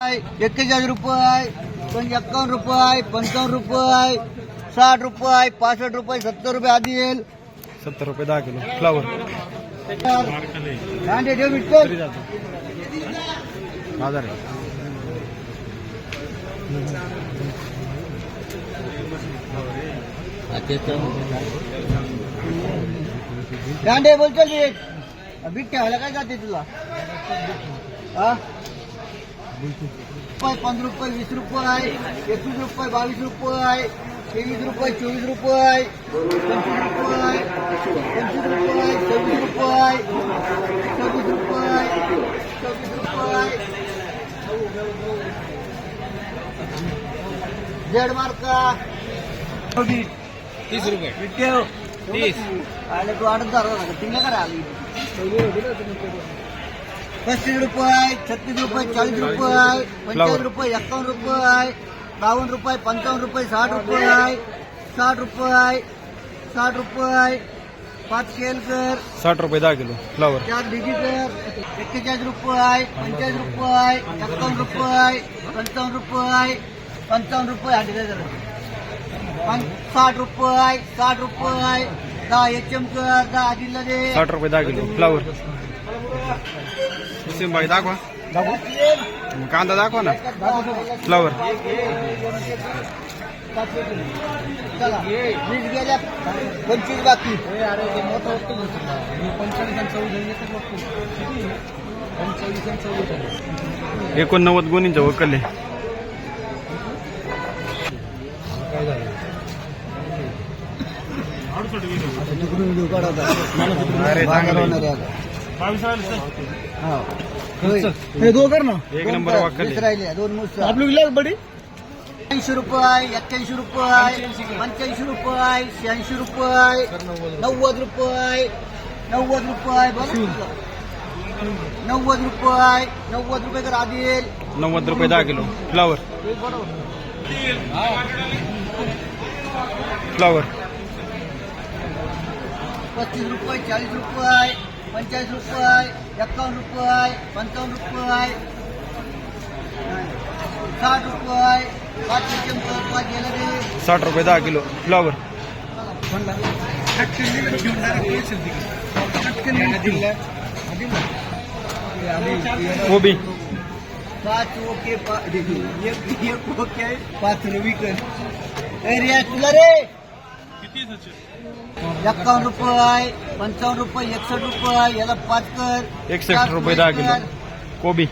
41 रुपये, 51 रुपये, 55 रुपये, 60 रुपये, 65 रुपये, 70 रुपये आधी येईल. 70 रुपये 10 किलो फ्लावर. कांदे ठेव मिटकल. बाजार आहे. कांदे बोलचल रे. बीट ठेवायला काय जाते तुला? हा 15 रुपये, 20 रुपये, 21 रुपये, 22 रुपये, 23 रुपये, 24 रुपये, 25 रुपये, 25 रुपये, 26 रुपये, 26 रुपये, 26 रुपये, जेड मार्का 30 रुपये. ठेव 30. आणि तू आडत धरला ना टिंगा करा आली. 35 रुपये, 36 रुपये, 40 रुपये, 45 रुपये, 51 रुपये, 52 रुपये, 55 रुपये, 60 रुपये, 60 रुपये, 60 रुपये, 5 केल कर. 60 रुपये 10 किलो फ्लावर. 4 डिगी कर. 41 रुपये, 45 रुपये, 51 रुपये, 55 रुपये, 55 रुपये, 60 रुपये, 60 रुपये, 10 HM कर, 10 आजीला दे. 60 रुपये 10 किलो फ्लावर. सिंबाई दाखवा. कांदा दाखवा ना. फ्लावर. चला 20 गेल्या, 25 बाकी. 89 गुणींच्या वकले. अरे हे दो कर ना. एक नंबर वकले. राहिले 2 मुस आपली विलास बडी. 80 रुपये, 81 रुपये, 85 रुपये, 86 रुपये, 90 रुपये, 90 रुपये, बरं 90 रुपये, 90 रुपये कर आदिल. 90 रुपये 10 किलो फ्लावर. फ्लावर. 35 रुपये, 40 रुपये, 45 रुपये, 51 रुपये, 55 रुपये, 60 रुपये, 5 रुपये गेलं रे. 60 रुपये 10 किलो फ्लावर. कोबी. 5 ओके, 1 ओके, 5 विकन. रियाज तुला रे 51 रुपये, 55 रुपये, 61 रुपये, याला 5 कर. 61 रुपये 10 किलो कोबी.